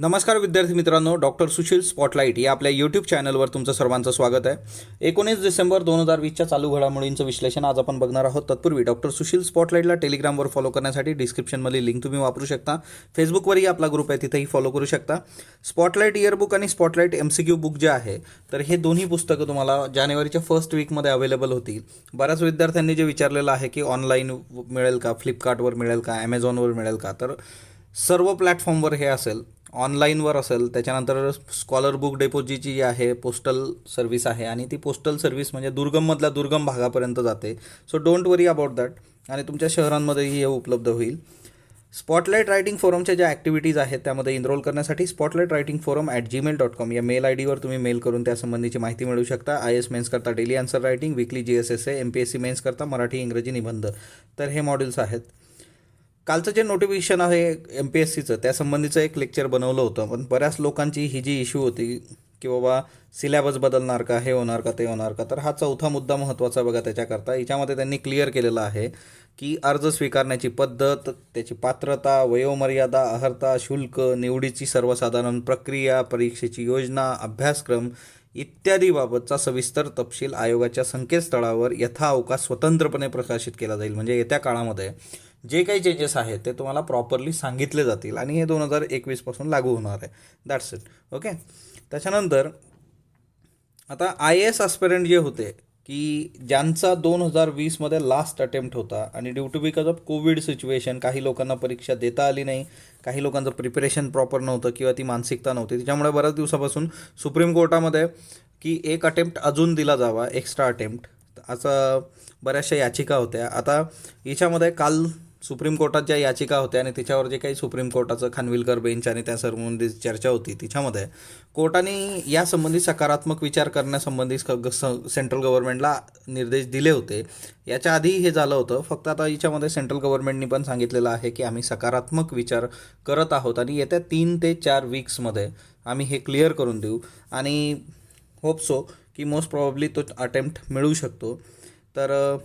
नमस्कार विद्यार्थी मित्रांनो, डॉक्टर सुशील स्पॉटलाईट या आपल्या यूट्यूब चॅनलवर तुमचं सर्वांचं स्वागत आहे। 19 डिसेंबर 2020च्या चालू घडामोडींचं विश्लेषण आज आपण बघणार आहोत। तत्पूर्वी डॉक्टर सुशील स्पॉटलाईटला टेलिग्रामवर फॉलो करण्यासाठी डिस्क्रिप्शनमधली लिंक तुम्ही वापरू शकता। फेसबुकवरही आपला ग्रुप आहे, तिथेही फॉलो करू शकता। स्पॉटलाईट इयरबुक आणि स्पॉटलाईट MCQ बुक जे आहे तर हे दोन्ही पुस्तकं तुम्हाला जानेवारीच्या फर्स्ट वीकमध्ये अवेलेबल होतील। बऱ्याच विद्यार्थ्यांनी जे विचारलेलं आहे की ऑनलाईन मिळेल का, फ्लिपकार्टवर मिळेल का, ॲमेझॉनवर मिळेल का, तर सर्व प्लॅटफॉर्मवर हे असेल, ऑनलाईनवर असेल। त्याच्यानंतर स्कॉलर बुक डेपोजीची जी आहे पोस्टल सर्व्हिस आहे आणि ती पोस्टल सर्व्हिस म्हणजे दुर्गममधल्या दुर्गम भागापर्यंत जाते। So don't worry about that, आणि तुमच्या शहरांमध्येही हे उपलब्ध होईल। स्पॉटलाईट रायटिंग फोरमच्या ज्या ॲक्टिव्हिटीज आहेत त्यामध्ये इनरोल करण्यासाठी spotlightritingforum@gmail.com या मेल ID वर तुम्ही मेल करून त्यासंबंधीची माहिती मिळवू शकता। IAS मेन्स करता daily answer writing, weekly GSSA, MPSC mains करता मराठी इंग्रजी निबंध, तर हे मॉड्यूल्स आहेत। कालचं जे नोटिफिकेशन आहे MPSCचं त्यासंबंधीचं एक लेक्चर बनवलं होतं, पण बऱ्याच लोकांची ही जी इश्यू होती की बाबा सिलेबस बदलणार का, हे होणार का, ते होणार का, तर हा चौथा मुद्दा महत्त्वाचा बघा त्याच्याकरता। याच्यामध्ये त्यांनी क्लिअर केलेलं आहे की अर्ज स्वीकारण्याची पद्धत, त्याची पात्रता, वयोमर्यादा, अर्हता, शुल्क, निवडीची सर्वसाधारण प्रक्रिया, परीक्षेची योजना, अभ्यासक्रम इत्यादीबाबतचा सविस्तर तपशील आयोगाच्या संकेतस्थळावर यथाअवकाश स्वतंत्रपणे प्रकाशित केला जाईल। म्हणजे येत्या काळामध्ये जे काही चेंजेस आहेत ते तुम्हाला प्रॉपरली सांगितले जातील आणि हे 2021 पासून लागू होणार आहे। That's it, okay. त्याच्यानंतर आता IAS ॲस्पिरंट जे होते की ज्यांचा 2020मध्ये लास्ट अटेम्प्ट होता आणि due to because of covid situation काही लोकांना परीक्षा देता आली नाही, काही लोकांचं प्रिपरेशन प्रॉपर नव्हतं किंवा ती मानसिकता नव्हती, त्याच्यामुळे बऱ्याच दिवसापासून सुप्रीम कोर्टामध्ये की एक अटेम्प्ट अजून दिला जावा, एक्स्ट्रा अटेम्प्ट, असं बऱ्याचशा याचिका होत्या। आता याच्यामध्ये काल सुप्रीम कोर्टात ज्या याचिका होत्या आणि त्याच्यावर जे काही सुप्रीम कोर्टाचं खानविलकर बेंच आणि त्या संबंधी चर्चा होती, तिच्यामध्ये कोर्टाने यासंबंधी सकारात्मक विचार करण्यासंबंधी सेंट्रल गव्हर्नमेंटला निर्देश दिले होते। याच्या आधी हे झालं होतं, फक्त आता याच्यामध्ये सेंट्रल गव्हर्नमेंटनी पण सांगितलेलं आहे की आम्ही सकारात्मक विचार करत आहोत आणि येत्या 3 ते 4 वीक्समध्ये आम्ही हे क्लिअर करून देऊ आणि होप सो की मोस्ट प्रॉब्ली तो अटेम्प्ट मिळू शकतो। तर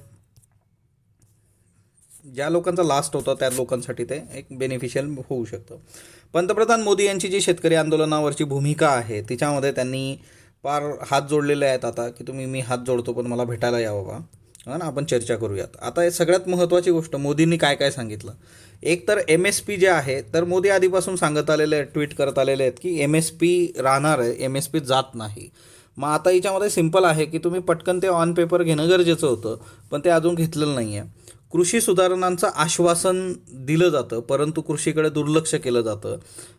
ज्या लोकांचा लास्ट होता त्या लोकांसाठी ते एक बेनिफिशियल होऊ शकतं। पंतप्रधान मोदी यांची जी शेतकरी आंदोलनावरची भूमिका आहे तिच्यामध्ये त्यांनी फार हात जोडलेले आहेत आता की मी हात जोडतो पण मला भेटायला या बाबा, हां ना, आपण चर्चा करूयात। आता हे सगळ्यात महत्त्वाची गोष्ट मोदींनी काय काय सांगितलं। एक तर MSP जे आहे तर मोदी आधीपासून सांगत आलेले आहेत, ट्विट करत आलेले आहेत की MSP राहणार आहे, MSP जात नाही। मग आता याच्यामध्ये सिंपल आहे की तुम्ही पटकन ते ऑन पेपर घेणं गरजेचं होतं, पण ते अजून घेतलेलं नाही आहे। कृषी सुधारणांचं आश्वासन दिलं जातं परंतु कृषीकडे दुर्लक्ष केलं जातं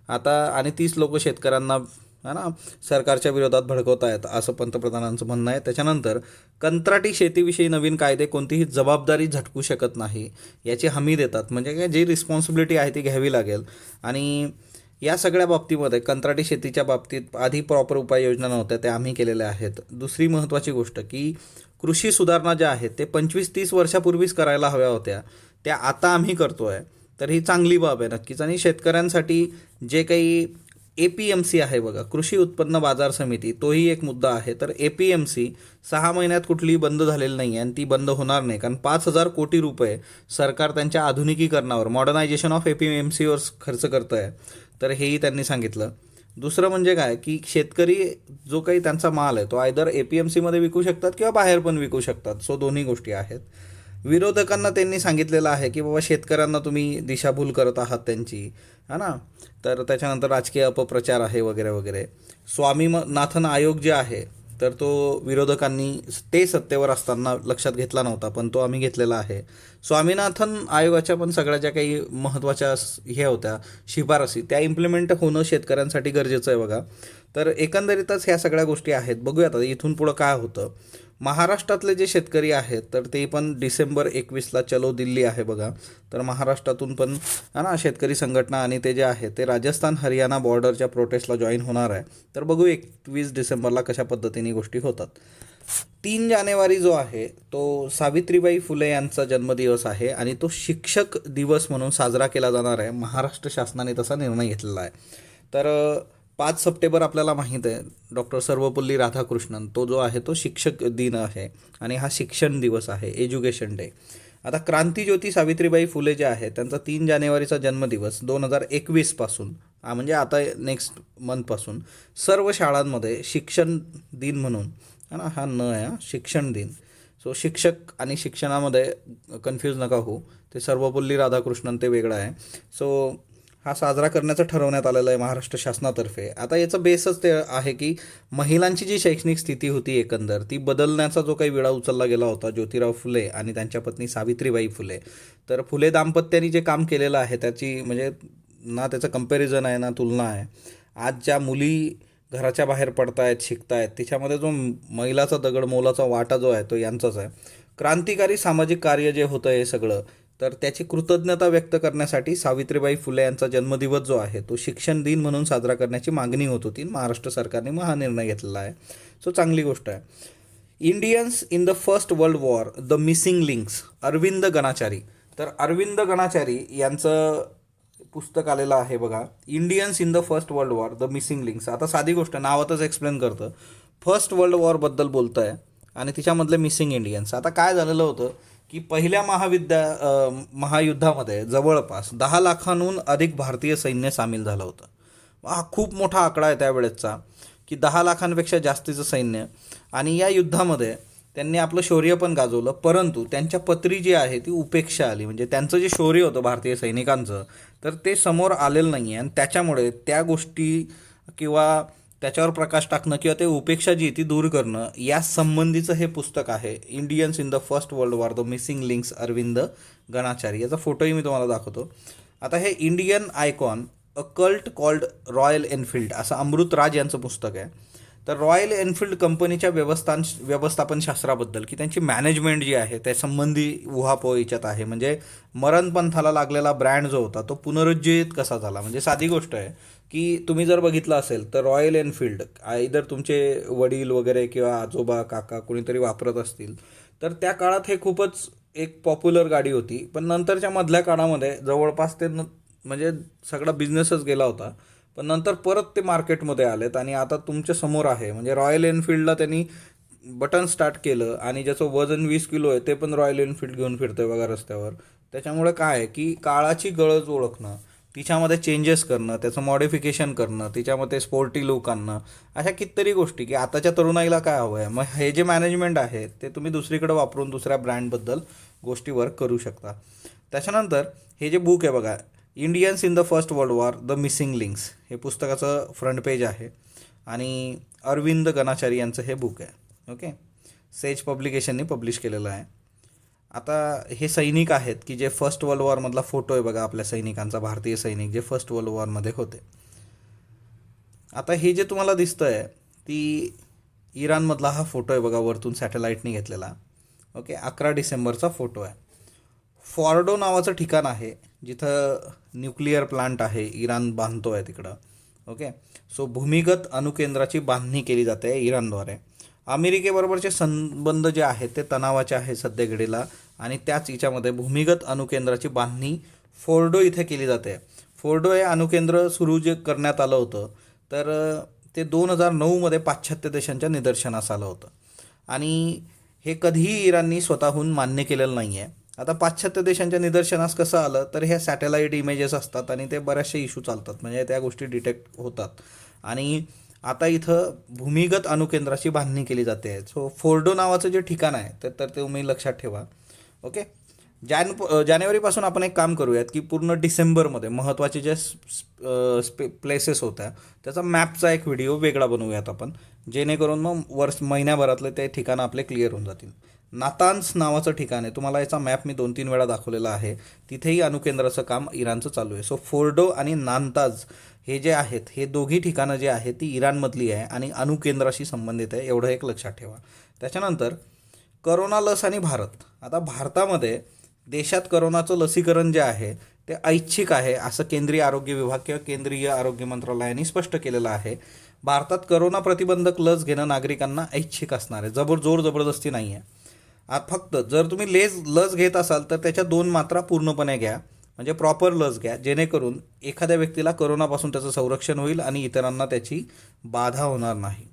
आता, आणि तीच लोक शेतकऱ्यांना ना सरकारच्या विरोधात भडकवत आहेत असं पंतप्रधानांचं म्हणणं आहे। त्याच्यानंतर कंत्राटी शेतीविषयी नवीन कायदे कोणतीही जबाबदारी झटकू शकत नाही याची हमी देतात, म्हणजे काय जी रिस्पॉन्सिबिलिटी आहे ती घ्यावी लागेल। आणि या सगळ्या बाबतीमध्ये कंत्राटी शेतीच्या बाबतीत आधी प्रॉपर उपाययोजना नव्हत्या, त्या आम्ही केलेल्या आहेत। दुसरी महत्त्वाची गोष्ट की कृषी सुधारणा ज्या आहेत ते 25-30 वर्षापूर्वीच करायला हव्या होत्या, त्या आता आम्ही करतो आहे, तर ही चांगली बाब आहे नक्कीच। आणि शेतकऱ्यांसाठी जे काही APMC आहे बघा, कृषी उत्पन्न बाजार समिती, तोही एक मुद्दा आहे। तर APMC 6 महिन्यात कुठलीही बंद झालेली नाही आहे आणि ती बंद होणार नाही, कारण 5,000 कोटी रुपये सरकार त्यांच्या आधुनिकीकरणावर, मॉडर्नायझेशन ऑफ APMCवर खर्च करतं आहे, तर हेही त्यांनी सांगितलं। दुसरं म्हणजे काय की शेतकरी जो काही त्यांचा माल आहे तो आयदर APMCमध्ये विकू शकतात किंवा बाहेर पण विकू शकतात, सो दोन्ही गोष्टी आहेत। विरोधकांना त्यांनी सांगितलेलं आहे की बाबा शेतकऱ्यांना तुम्ही दिशाभूल करत आहात त्यांची, है ना, तर त्याच्यानंतर राजकीय अपप्रचार आहे वगैरे वगैरे। स्वामीनाथन आयोग जे आहे तर तो विरोधकांनी ते सत्तेवर असताना लक्षात घेतला नव्हता, पण तो आम्ही घेतलेला आहे। स्वामीनाथन आयोगाच्या पण सगळ्या ज्या काही महत्त्वाच्या हे होत्या शिफारसी त्या इम्प्लिमेंट होणं शेतकऱ्यांसाठी गरजेचं आहे बघा। तर एकंदरीतच ह्या सगळ्या गोष्टी आहेत, बघूया आता इथून पुढं काय होतं। महाराष्ट्रातले जे शेतकरी आहेत तर ते पण डिसेंबर 21ला चलो दिल्ली आहे बघा, तर महाराष्ट्रातून पण है ना शेतकरी संघटना आणि ते जे आहे ते राजस्थान हरियाणा बॉर्डरच्या प्रोटेस्टला जॉईन होणार आहे। तर बघू 21 डिसेंबरला कशा पद्धतीने गोष्टी होतात। 3 जानेवारी जो आहे तो सावित्रीबाई फुले यांचा जन्मदिवस आहे आणि तो शिक्षक दिवस म्हणून साजरा केला जाणार आहे। महाराष्ट्र शासनाने तसा निर्णय घेतलेला आहे। तर 5 सप्टेंबर आपल्याला माहीत आहे डॉक्टर सर्वपल्ली राधाकृष्णन, तो जो आहे तो शिक्षक दिन आहे आणि हा शिक्षण दिवस आहे, एज्युकेशन डे। आता क्रांतीज्योती सावित्रीबाई फुले जे आहे त्यांचा 3 जानेवारीचा जन्मदिवस 2021 पासून म्हणजे आता नेक्स्ट मंथपासून सर्व शाळांमध्ये शिक्षण दिन म्हणून, है ना, हा न आहे हा, शिक्षण दिन. सो शिक्षक आणि शिक्षणामध्ये कन्फ्यूज नका होऊ, ते सर्वपल्ली राधाकृष्णन ते वेगळं आहे. सो हा साजरा करण्याचं ठरवण्यात आलेलं आहे महाराष्ट्र शासनातर्फे. आता याचं बेसच ते आहे की महिलांची जी शैक्षणिक स्थिती होती एकंदर ती बदलण्याचा जो काही विडा उचलला गेला होता ज्योतिराव फुले आणि त्यांच्या पत्नी सावित्रीबाई फुले, तर फुले दाम्पत्याने जे काम केलेलं आहे त्याची म्हणजे ना त्याचं कंपॅरिझन आहे ना तुलना आहे. आज ज्या मुली घराच्या बाहेर पडतायत शिकतायत त्याच्यामध्ये जो महिलाचा दगड मोलाचा वाटा जो आहे तो यांचाच आहे. क्रांतिकारी सामाजिक कार्य जे होतं हे सगळं, तर त्याची कृतज्ञता व्यक्त करण्यासाठी सावित्रीबाई फुले यांचा जन्मदिवस जो आहे तो शिक्षण दिन म्हणून साजरा करण्याची मागणी होत होती. महाराष्ट्र सरकारने मग हा निर्णय घेतलेला आहे. सो चांगली गोष्ट आहे. Indians in the first world war, the missing links, Arvind Ganachari. तर अरविंद गणाचारी यांचं पुस्तक आलेलं आहे बघा, Indians in the first world war, the missing links. आता साधी गोष्ट नावातच एक्सप्लेन करतं, फर्स्ट वर्ल्ड वॉरबद्दल बोलतं आहे आणि तिच्यामधले मिसिंग इंडियन्स. आता काय झालेलं होतं की पहिल्या महायुद्धामध्ये जवळपास 10 लाखांहून अधिक भारतीय सैन्य सामील झालं होतं. हा खूप मोठा आकडा आहे त्यावेळेसचा की 10 लाखांपेक्षा जास्तीचं सैन्य. आणि या युद्धामध्ये त्यांनी आपलं शौर्य पण गाजवलं, परंतु त्यांच्या पत्री जी आहे ती उपेक्षा आली. म्हणजे त्यांचं जे शौर्य होतं भारतीय सैनिकांचं तर ते समोर आलेलं नाही आहे आणि त्याच्यामुळे त्या गोष्टी किंवा त्याच्यावर प्रकाश टाकणं किंवा ते उपेक्षा जी ती दूर करणं या संबंधीचं हे पुस्तक आहे, Indians in the first world war, the missing links, Arvind Ganachari. याचा फोटोही मी तुम्हाला दाखवतो. आता हे Indian icon, a cult called Royal Enfield असं अमृतराज यांचं पुस्तक आहे. तर रॉयल एनफिल्ड कंपनीच्या व्यवस्थापन शास्त्राबद्दल की त्यांची मॅनेजमेंट जी आहे त्या संबंधी उहापोह याच्यात आहे. म्हणजे मरणपंथाला लागलेला ब्रँड जो होता तो पुनरुज्जीवित कसा झाला. म्हणजे साधी गोष्ट आहे की तुम्ही जर बघितलं असेल तर रॉयल एनफिल्ड आयदर तुमचे वडील वगैरे किंवा आजोबा काका कोणीतरी वापरत असतील तर त्या काळात हे खूपच एक पॉप्युलर गाडी होती. पण नंतरच्या मधल्या काळामध्ये जवळपास ते म्हणजे सगळा बिझनेसच गेला होता. पण नंतर परत ते मार्केटमध्ये आलेत आणि आता तुमच्या समोर आहे. म्हणजे रॉयल एनफिल्डला त्यांनी बटन स्टार्ट केलं आणि ज्याचं वजन 20 किलो आहे ते पण रॉयल एनफिल्ड घेऊन फिरतोय बघा रस्त्यावर. त्याच्यामुळे काय आहे की काळाची गरज ओळखणं, तिच्यामध्ये चेंजेस करणं, त्याचं मॉडिफिकेशन करणं, तिच्यामध्ये स्पोर्टी लुक आणणं, अशा कितीतरी गोष्टी की आताच्या तरुणाईला काय हवं आहे. मग हे जे मॅनेजमेंट आहे ते तुम्ही दुसरीकडे वापरून दुसऱ्या ब्रँडबद्दल गोष्टी वर्क करू शकता. त्याच्यानंतर हे जे बुक आहे बघा, Indians in the first world war, the missing links, हे पुस्तकाचं फ्रंट पेज आहे आणि अरविंद गणाचारी यांचं हे बुक आहे. ओके, सेज पब्लिकेशनने पब्लिश केलेलं आहे. आता हे सैनिक आहेत की जे फर्स्ट वर्ल्ड वॉरमधला फोटो आहे बघा आपल्या सैनिकांचा, भारतीय सैनिक जे फर्स्ट वर्ल्ड वॉरमध्ये होते. आता हे जे तुम्हाला दिसतं आहे ती इराणमधला हा फोटो आहे बघा, वरतून सॅटेलाईटने घेतलेला. ओके, 11 डिसेंबरचा फोटो आहे. फॉर्डो नावाचं ठिकाण आहे जिथं न्यूक्लिअर प्लांट आहे, इराण बांधतो आहे तिकडं. ओके, सो भूमिगत अणुकेंद्राची बांधणी केली जाते इराणद्वारे. अमेरिकेबरोबरचे संबंध जे आहेत ते तणावाचे आहे सध्या घडीला आणि त्याच हिच्यामध्ये भूमिगत अणुकेंद्राची बांधणी फोर्डो इथे केली जाते. फोर्डो हे अणुकेंद्र सुरू जे करण्यात आलं होतं तर ते 2009मध्ये पाश्चात्य देशांच्या निदर्शनास आलं होतं आणि हे कधीही इराणनी स्वतःहून मान्य केलेलं नाही आहे. आता पाश्चात्य देशांच्या निदर्शनास कसं आलं तर ह्या सॅटेलाईट इमेजेस असतात आणि ते बऱ्याचशा इश्यू चालतात, म्हणजे त्या गोष्टी डिटेक्ट होतात. आणि आता इथं भूमिगत अणुकेंद्राची बांधणी केली जाते. सो फोर्डो नावाचं जे ठिकाण आहे तर ते तुम्ही लक्षात ठेवा. ओके, जानेवारीपासून आपण एक काम करूयात की पूर्ण डिसेंबरमध्ये महत्त्वाचे जे प्लेसेस होत्या त्याचा मॅपचा एक व्हिडिओ वेगळा बनवूयात आपण, जेणेकरून मग महिन्याभरातले ते ठिकाणं आपले क्लिअर होऊन जातील. नातान्स नावाचं ठिकाण आहे, तुम्हाला याचा मॅप मी 2-3 वेळा दाखवलेला आहे. तिथेही अणुकेंद्राचं काम इराणचं चालू आहे. सो फोर्डो आणि नातान्ज हे जे आहेत हे दोघी ठिकाणं जे आहेत ती इराणमधली आहे आणि अणुकेंद्राशी संबंधित आहे, एवढं एक लक्षात ठेवा. त्याच्यानंतर करोना लस आणि भारत. आता भारतामध्ये देशात करोनाचं लसीकरण जे आहे ते ऐच्छिक आहे असं केंद्रीय आरोग्य विभाग किंवा केंद्रीय आरोग्य मंत्रालयाने स्पष्ट केलेलं आहे. भारतात करोना प्रतिबंधक लस घेणं नागरिकांना ऐच्छिक असणार आहे, जोर जबरदस्ती नाही आहे. फक्त जर तुम्ही लस घेत असाल तर त्याच्या 2 मात्रा पूर्णपणे घ्या, म्हणजे प्रॉपर लस घ्या, जेणेकरून एखाद्या व्यक्तीला करोनापासून त्याचं संरक्षण होईल आणि इतरांना त्याची बाधा होणार नाही.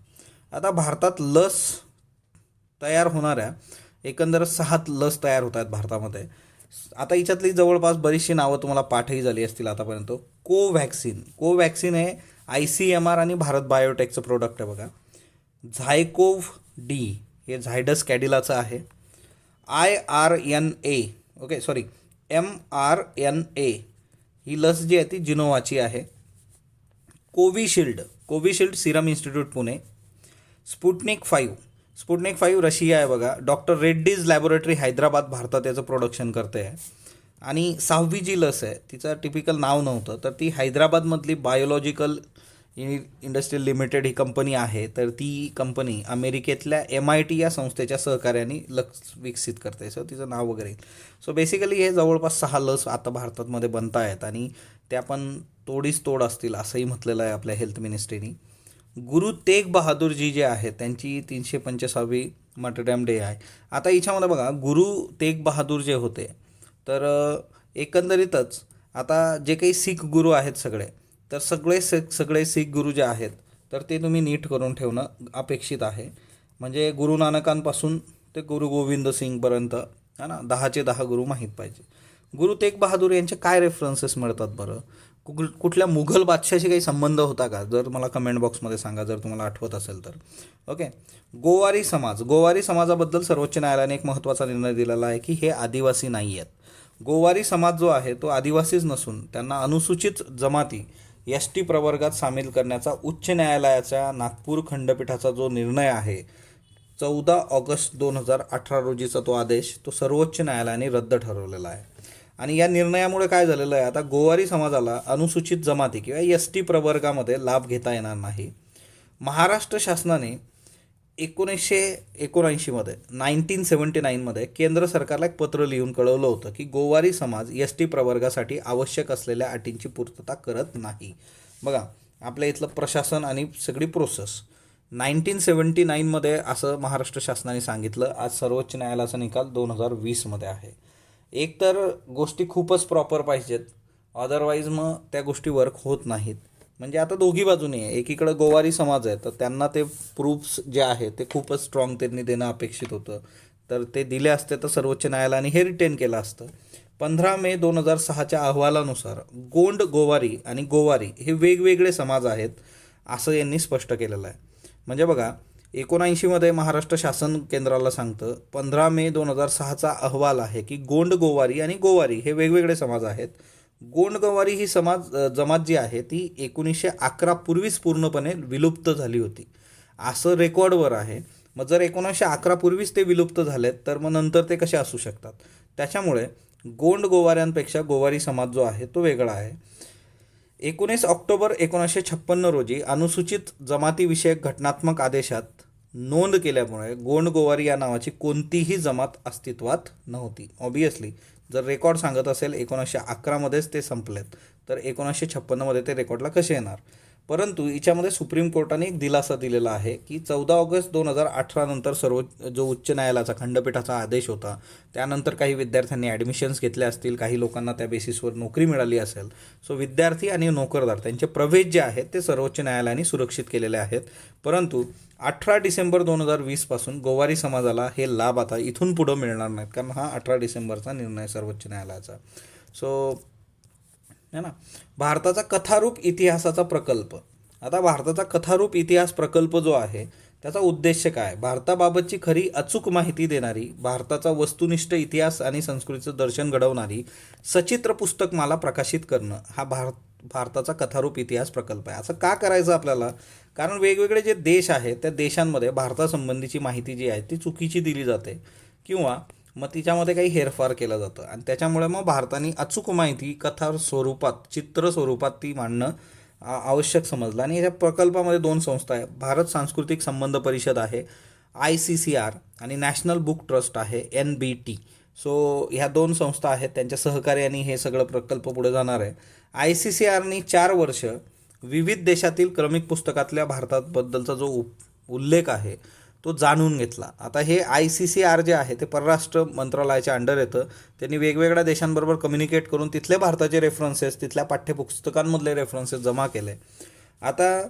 आता भारतात लस तयार होणाऱ्या एकंदर 6 लस तयार होत आहेत भारतामध्ये. आता याच्यातली जवळपास बरीचशी नावं तुम्हाला पाठही झाली असतील आतापर्यंत. कोवॅक्सिन हे ICMR आणि भारत बायोटेकचं प्रोडक्ट आहे बघा. झायकोव्ह-डी हे झायडस कॅडिलाचं आहे. mRNA ही लस जी आहे ती जिनोवाची आहे. Covishield Serum institute Pune. Sputnik 5 Russia आहे बघा. डॉक्टर रेड्डीज लॅबोरेटरी हैदराबाद भारतात याचं प्रोडक्शन करते आहे. आणि 6वी जी लस आहे तिचं टिपिकल नाव नव्हतं, तर ती हैदराबादमधली बायोलॉजिकल इंडस्ट्रियल लिमिटेड ही कंपनी आहे. तर ती कंपनी अमेरिकेतल्या MIT या संस्थेच्या सहकार्याने लस विकसित करते. सो तिचं नाव वगैरे येईल. सो बेसिकली हे जवळपास 6 लस आता भारतामध्ये बनत आहेत आणि त्या पण तोड असतील असंही म्हटलेलं आहे आपल्या हेल्थ मिनिस्ट्रीनी. गुरु तेग बहादूरजी जे आहेत त्यांची 325वी मार्टरडॅम डे आहे. आता याच्यामध्ये बघा, गुरु तेग बहादूर जे होते तर एकंदरीतच आता जे काही शीख गुरु आहेत तर सगळे शीख गुरु जे आहेत तर ते तुम्ही नीट करून ठेवणं अपेक्षित आहे. म्हणजे गुरु नानकांपासून ते गुरु गोविंद सिंगपर्यंत है ना, 10चे 10 गुरु माहीत पाहिजे. गुरु तेग बहादूर यांचे काय रेफरन्सेस मिळतात बरं? कुठल्या मुघल बादशाहाशी काही संबंध होता का? जर मला कमेंट बॉक्समध्ये सांगा जर तुम्हाला आठवत असेल तर. ओके. गोवारी समाजाबद्दल सर्वोच्च न्यायालयाने एक महत्त्वाचा निर्णय दिलेला आहे की हे आदिवासी नाही आहेत. गोवारी समाज जो आहे तो आदिवासीच नसून त्यांना अनुसूचित जमाती ST प्रवर्गात सामील करण्याचा उच्च न्यायालयाच्या नागपूर खंडपीठाचा जो निर्णय आहे 14 ऑगस्ट 2018 रोजीचा तो आदेश तो सर्वोच्च न्यायालयाने रद्द ठरवलेला आहे. आणि या निर्णयामुळे काय झालेलं आहे, आता गोवारी समाजाला अनुसूचित जमाती किंवा ST प्रवर्गामध्ये लाभ घेता येणार नाही. महाराष्ट्र शासनाने 1979मध्ये केंद्र सरकारला एक पत्र लिहून कळवलं होतं की गोवारी समाज ST प्रवर्गासाठी आवश्यक असलेल्या अटींची पूर्तता करत नाही. बघा, आपल्या इथलं प्रशासन आणि सगळी प्रोसेस 1979मध्ये असं महाराष्ट्र शासनाने सांगितलं. आज सर्वोच्च न्यायालयाचा निकाल 2020मध्ये आहे. एक तर गोष्टी खूपच प्रॉपर पाहिजेत, अदरवाईज मग त्या गोष्टी वर्क होत नाहीत. म्हणजे आता दोघी बाजूने आहे. एकीकडं गोवारी समाज आहे तर त्यांना ते प्रूफ्स जे आहे ते खूपच स्ट्रॉंग त्यांनी देणं अपेक्षित होतं, तर ते दिले असते तर सर्वोच्च न्यायालयाने हे रिटेन केलं असतं. 15 मे 2006च्या अहवालानुसार गोंड गोवारी आणि गोवारी हे वेगवेगळे समाज आहेत असं यांनी स्पष्ट केलेलं आहे. म्हणजे बघा, 79मध्ये महाराष्ट्र शासन केंद्राला सांगतं, 15 मे 2006चा अहवाल आहे की गोंड गोवारी आणि गोवारी हे वेगवेगळे समाज आहेत. गोंड गोवारी ही जमात जी आहे ती 1911 पूर्वीच पूर्णपणे विलुप्त झाली होती असं रेकॉर्डवर आहे. मग जर 1911 पूर्वीच ते विलुप्त झालेत तर मग नंतर ते कसे असू शकतात? त्याच्यामुळे गोंड गोवाऱ्यांपेक्षा गोवारी समाज जो आहे तो वेगळा आहे. 19 ऑक्टोबर 1956 रोजी अनुसूचित जमातीविषयक घटनात्मक आदेशात नोंद केल्यामुळे गोंड गोवारी या नावाची कोणतीही जमात अस्तित्वात नव्हती. ऑब्वियसली जर रेकॉर्ड सांगत असेल 1911मध्येच ते संपलेत तर 1956मध्ये ते रेकॉर्डला कसे येणार? परंतु याच्यामध्ये सुप्रीम कोर्टाने एक दिलासा दिलेला आहे की 14 ऑगस्ट 2018 नंतर जो उच्च न्यायालयाचा खंडपीठाचा आदेश होता त्यानंतर काही विद्यार्थ्यांनी ॲडमिशन्स घेतले असतील, काही लोकांना त्या बेसिसवर नोकरी मिळाली असेल. सो विद्यार्थी आणि नोकरदार त्यांचे प्रवेश जे आहेत ते सर्वोच्च न्यायालयाने सुरक्षित केलेले आहेत. परंतु 18 डिसेंबर 2020 पासून गोवारी समाजाला हे लाभ आता इथून पुढं मिळणार नाहीत, कारण हा 18 डिसेंबरचा निर्णय सर्वोच्च न्यायालयाचा. सो है ना. भारताचा कथारूप इतिहासाचा प्रकल्प. आता भारताचा कथारूप इतिहास प्रकल्प जो आहे त्याचा उद्देश काय? भारताबाबतची खरी अचूक माहिती देणारी, भारताचा वस्तुनिष्ठ इतिहास आणि संस्कृतीचं दर्शन घडवणारी सचित्र पुस्तकमाला प्रकाशित करणं हा भारताचा कथारूप इतिहास प्रकल्प आहे. असं का करायचं आपल्याला? कारण वेगवेगळे जे देश आहेत त्या देशांमध्ये भारतासंबंधीची माहिती जी आहे ती चुकीची दिली जाते किंवा मग तिच्यामध्ये काही हेरफार केलं जातं आणि त्याच्यामुळे मग भारताने अचूक माहिती कथा स्वरूपात, चित्र स्वरूपात ती मांडणं आवश्यक समजलं. आणि या प्रकल्पामध्ये 2 संस्था आहे. भारत सांस्कृतिक संबंध परिषद आहे ICCR आणि नॅशनल बुक ट्रस्ट आहे NBT. सो ह्या 2 संस्था आहेत, त्यांच्या सहकार्याने हे सगळं प्रकल्प पुढे जाणार आहे. ICCRने 4 वर्ष विविध देशातील क्रमिक पुस्तकातल्या भारताबद्दलचा जो उल्लेख आहे तो जाणून घेतला. आता हे ICCR जे आहे ते परराष्ट्र मंत्रालयाच्या अंडर येतं. त्यांनी वेगवेगळ्या देशांबरोबर कम्युनिकेट करून तिथले भारताचे रेफरन्सेस, तिथल्या पाठ्यपुस्तकांमधले रेफरन्सेस जमा केले. आता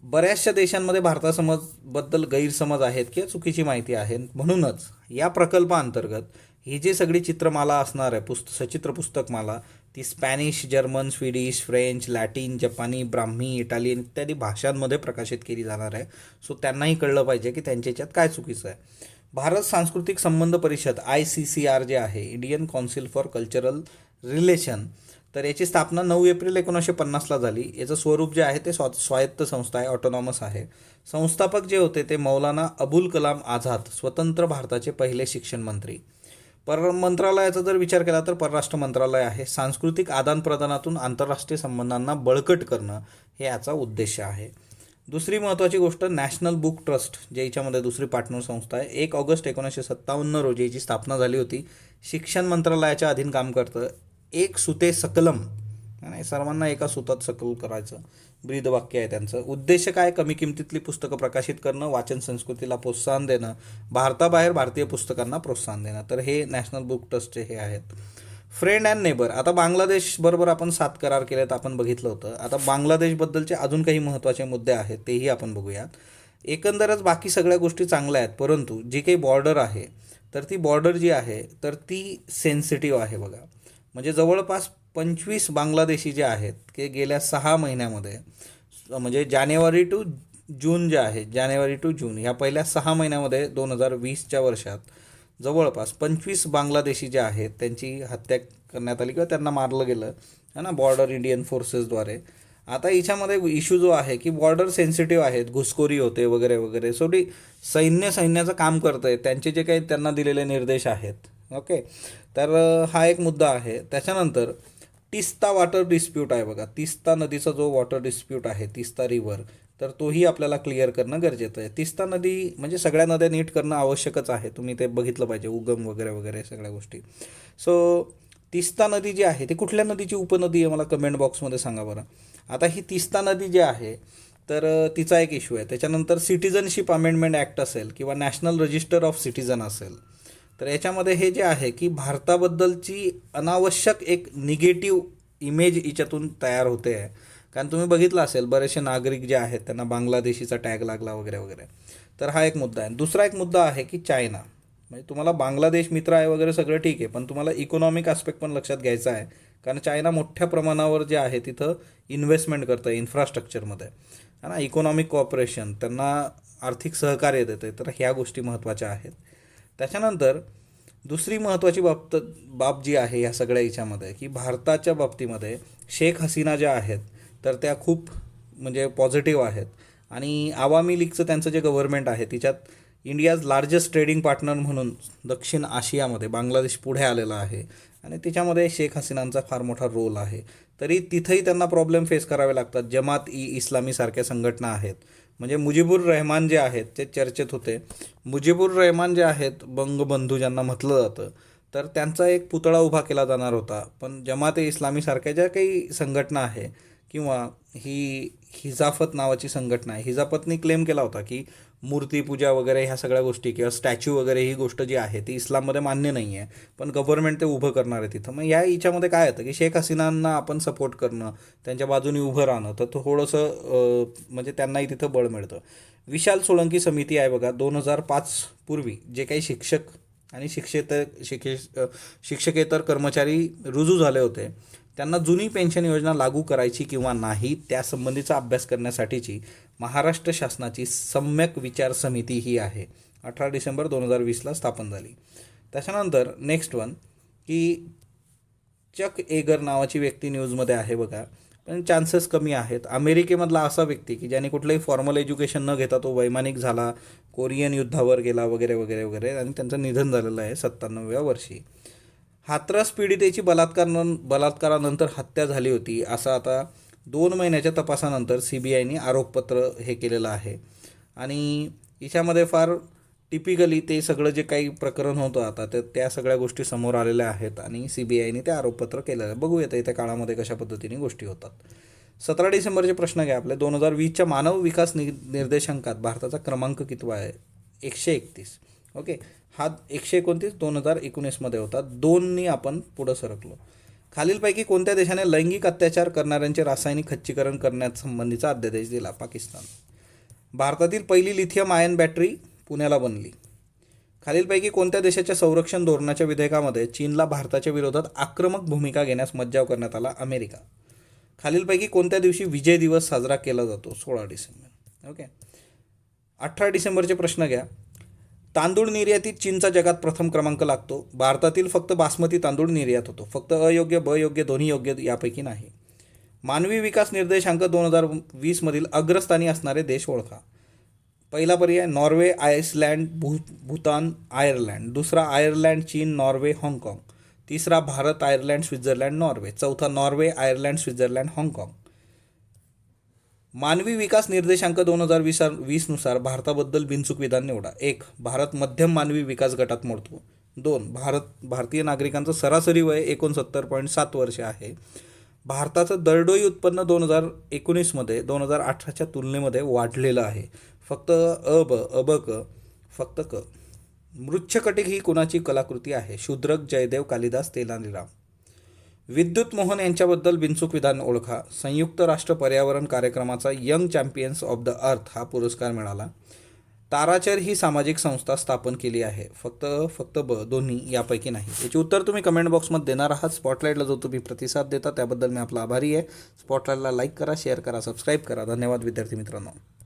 बऱ्याचशा देशांमध्ये भारताबद्दल गैरसमज आहेत किंवा चुकीची माहिती आहे. म्हणूनच या प्रकल्पाअंतर्गत ही जी सगळी चित्रमाला असणार आहे, सचित्र पुस्तकमाला, ती Spanish, German, Swedish, French, Latin, जपानी, ब्राह्मी, इटालियन इत्यादी भाषांमध्ये प्रकाशित केली जाणार आहे. सो त्यांनाही कळलं पाहिजे की त्यांच्या याच्यात काय चुकीचं आहे. भारत सांस्कृतिक संबंध परिषद ICCR जे आहे, Indian council for cultural relation, तर याची स्थापना 9 एप्रिल 1950ला झाली. याचं स्वरूप जे आहे ते स्वायत्त संस्था आहे, ऑटोनॉमस आहे. संस्थापक जे होते ते मौलाना अबुल कलाम आझाद, स्वतंत्र भारताचे पहिले शिक्षण मंत्री. मंत्रालयाचा जर विचार केला तर परराष्ट्र मंत्रालय आहे. सांस्कृतिक आदानप्रदानातून आंतरराष्ट्रीय संबंधांना बळकट करणं हे याचा उद्देश आहे. दुसरी महत्त्वाची गोष्ट, नॅशनल बुक ट्रस्ट, जे याच्यामध्ये दुसरी पार्टनर संस्था आहे. 1 ऑगस्ट 1957 रोजी याची स्थापना झाली होती. शिक्षण मंत्रालयाच्या अधीन काम करतं. एक सुते सकलम, नाही सर्वांना एका सुतात सकल करायचं, ब्रीदवाक्य आहे त्यांचं. उद्देश काय? कमी किमतीतली पुस्तकं प्रकाशित करणं, वाचन संस्कृतीला प्रोत्साहन देणं, भारताबाहेर भारतीय पुस्तकांना प्रोत्साहन देणं. तर हे नॅशनल बुक ट्रस्टचे हे आहेत. फ्रेंड अँड नेबर, आता बांगलादेश बरोबर आपण 7 करार केलेत, आपण बघितलं होतं. आता बांगलादेशबद्दलचे अजून काही महत्त्वाचे मुद्दे आहेत तेही आपण बघूयात. एकंदरच बाकी सगळ्या गोष्टी चांगल्या आहेत, परंतु जी काही बॉर्डर आहे तर ती बॉर्डर जी आहे तर ती सेन्सिटिव्ह आहे बघा. म्हणजे जवळपास 25 बांगलादेशी जे आहेत की गेल्या 6 महिन्यामध्ये, म्हणजे जानेवारी टू जून जे आहे, जानेवारी टू जून ह्या पहिल्या 6 महिन्यामध्ये 2020च्या वर्षात जवळपास 25 बांगलादेशी जे आहेत त्यांची हत्या करण्यात आली किंवा त्यांना मारलं गेलं है ना, बॉर्डर इंडियन फोर्सेसद्वारे. आता याच्यामध्ये इश्यू जो आहे की बॉर्डर सेन्सिटिव्ह आहेत, घुसखोरी होते वगैरे वगैरे. शेवटी सैन्याचं काम करतं आहे, त्यांचे जे काही त्यांना दिलेले निर्देश आहेत. ओके, तर हा एक मुद्दा आहे. त्याच्यानंतर तिस्ता वॉटर डिस्प्यूट आहे बघा, तिस्ता नदीचा जो वॉटर डिस्प्यूट आहे, तिस्ता रिव्हर, तर तोही आपल्याला क्लिअर करणं गरजेचं आहे. तिस्ता नदी म्हणजे सगळ्या नद्या नीट करणं आवश्यकच आहे, तुम्ही ते बघितलं पाहिजे, उगम वगैरे वगैरे सगळ्या गोष्टी. सो तिस्ता नदी जी आहे ती कुठल्या नदीची उपनदी आहे मला कमेंट बॉक्समध्ये सांगा बरं. आता ही तिस्ता नदी जी आहे तर तिचा एक इश्यू आहे. त्याच्यानंतर सिटिझनशिप अमेंडमेंट ॲक्ट असेल किंवा नॅशनल रजिस्टर ऑफ सिटिझन असेल, तर याच्यामध्ये हे जे आहे की भारताबद्दलची अनावश्यक एक निगेटिव्ह इमेज याच्यातून तयार होते आहे. कारण तुम्ही बघितलं असेल बरेचसे नागरिक जे आहेत त्यांना बांगलादेशीचा टॅग लागला वगैरे वगैरे. तर हा एक मुद्दा आहे. दुसरा एक मुद्दा आहे की चायना, म्हणजे तुम्हाला बांगलादेश मित्र आहे वगैरे सगळं ठीक आहे, पण तुम्हाला इकॉनॉमिक आस्पेक्ट पण लक्षात घ्यायचा आहे. कारण चायना मोठ्या प्रमाणावर जे आहे तिथं इन्व्हेस्टमेंट करतं इन्फ्रास्ट्रक्चरमध्ये, है ना, इकॉनॉमिक कॉपरेशन, त्यांना आर्थिक सहकार्य देतं. तर ह्या गोष्टी महत्त्वाच्या आहेत. त्याच्यानंतर दुसरी महत्त्वाची बाब जी आहे ह्या सगळ्या याच्यामध्ये की भारताच्या बाबतीमध्ये शेख हसीना ज्या आहेत तर त्या खूप म्हणजे पॉझिटिव्ह आहेत. आणि आवामी लीगचं त्यांचं जे गव्हर्नमेंट आहे तिच्यात इंडियाज लार्जेस्ट ट्रेडिंग पार्टनर म्हणून दक्षिण आशियामध्ये बांगलादेश पुढे आलेला आहे आणि त्याच्यामध्ये शेख हसीनांचा फार मोठा रोल आहे. तरी तिथंही त्यांना प्रॉब्लेम फेस करावे लागतात. जमात-ई-इस्लामी सारख्या संघटना आहेत, म्हणजे मुजीबुर रहमान जे आहेत ते चर्चेत होते. मुजीबुर रहमान जे आहेत बंगबंधू ज्यांना म्हटलं जातं, तर त्यांचा एक पुतळा उभा केला जाणार होता. पण जमात-ए-इस्लामी सारख्या ज्या काही संघटना आहे किंवा ही हिजाफत नावाची संघटना आहे, हिजाफतनी क्लेम केला होता की मूर्तीपूजा वगैरे ह्या सगळ्या गोष्टी किंवा स्टॅच्यू वगैरे ही गोष्ट जी आहे ती इस्लाममध्ये मान्य नाही आहे, पण गव्हर्नमेंट ते उभं करणार आहे तिथं. मग याच्यामध्ये काय होतं की शेख हसीनांना आपण सपोर्ट करणं, त्यांच्या बाजूने उभं राहणं, तर थोडंसं म्हणजे त्यांनाही तिथं बळ मिळतं. विशाल सोळंकी समिती आहे बघा, 2005 पूर्वी जे काही शिक्षक आणि शिक्षकेतर कर्मचारी रुजू झाले होते त्यांना जुनी पेन्शन योजना लागू करायची किंवा नाही त्यासंबंधीचा अभ्यास करण्यासाठीची महाराष्ट्र शासनाची सम्यक विचार समिती ही आहे. 18 डिसेंबर 2020ला स्थापन झाली. त्याच्यानंतर नेक्स्ट वन की चक एगर नावाची व्यक्ती न्यूजमध्ये आहे बघा, पण चान्सेस कमी आहेत. अमेरिकेमधला असा व्यक्ती की ज्याने कुठलंही फॉर्मल एज्युकेशन न घेता तो वैमानिक झाला, कोरियन युद्धावर गेला वगैरे वगैरे वगैरे, आणि त्यांचं निधन झालेलं आहे 97व्या वर्षी. हाथरस पीडितेची बलात्कारानंतर हत्या झाली होती असं आता 2 महिन्याच्या तपासानंतर CBIने आरोपपत्र हे केलेलं आहे. आणि याच्यामध्ये फार टिपिकली ते सगळं जे काही प्रकरण होतं आता त्या सगळ्या गोष्टी समोर आलेल्या आहेत आणि CBIने ते आरोपपत्र केलेलं आहे. बघूया येत्या काळामध्ये कशा पद्धतीने गोष्टी होतात. 17 डिसेंबरचे प्रश्न घ्या आपले. 2020च्या मानव विकास निर्देशांकात भारताचा क्रमांक कितवा आहे? 131. ओके, हा 129 2019मध्ये होता. 2नी आपण पुढं सरकलो. खालीलपैकी कोणत्या देशाने लैंगिक अत्याचार करणाऱ्यांचे रासायनिक खच्चीकरण करण्यासंबंधीचा अध्यादेश दिला? पाकिस्तान. भारतातील पहिली लिथियम आयन बॅटरी पुण्याला बनली. खालीलपैकी कोणत्या देशाच्या संरक्षण धोरणाच्या विधेयकामध्ये चीनला भारताच्या विरोधात आक्रमक भूमिका घेण्यास मज्जाव करण्यात आला? अमेरिका. खालीलपैकी कोणत्या दिवशी विजय दिवस साजरा केला जातो? 16 डिसेंबर. ओके. 18 डिसेंबरचे प्रश्न घ्या. तांदूळ निर्यातीत चीनचा जगात प्रथम क्रमांक लागतो. भारतातील फक्त बासमती तांदूळ निर्यात होतो. फक्त अयोग्य, ब योग्य, दोन्ही योग्य यापैकी नाही. मानवी विकास निर्देशांक 2020 मधील अग्रस्थानी असणारे देश ओळखा. पहिला पर्याय नॉर्वे, आइसलँड, भूतान, आयर्लंड. दुसरा आयर्लंड, चीन, नॉर्वे, हाँगकाँग. तिसरा भारत, आयर्लंड, स्वित्झर्लंड, नॉर्वे. चौथा नॉर्वे, आयर्लंड, स्वित्झर्लंड, हाँगकाँग. मानवी विकास निर्देशांक 2020 नुसार भारताबद्दल बिनचूक विधान निवडा. 1. भारत मध्यम मानवी विकास गटात मोडतो. 2. भारतीय नागरिकांचं सरासरी वय 69.7 वर्षे आहे. भारताचं दरडोई उत्पन्न 2019 मध्ये 2018च्या तुलनेमध्ये वाढलेलं आहे. फक्त क. फक्त क. मृच्छकटिक ही कुणाची कलाकृती आहे? शूद्रक, जयदेव, कालिदास, तेनालीराम. विद्युत मोहन यांच्याबद्दल बिनचूक विधान ओळखा. संयुक्त राष्ट्र पर्यावरण कार्यक्रमाचा young champions of the earth हा पुरस्कार मिळाला. ताराचर ही सामाजिक संस्था स्थापन केली आहे. फक्त ब, दोन्ही यापैकी नाही. याची उत्तर तुम्ही कमेंट बॉक्समध्ये देणार आहात. स्पॉटलाईटला जो तुम्ही प्रतिसाद देता त्याबद्दल मी आपला आभारी आहे. स्पॉटलाईटला लाईक करा, शेअर करा, सबस्क्राईब करा. धन्यवाद विद्यार्थी मित्रांनो.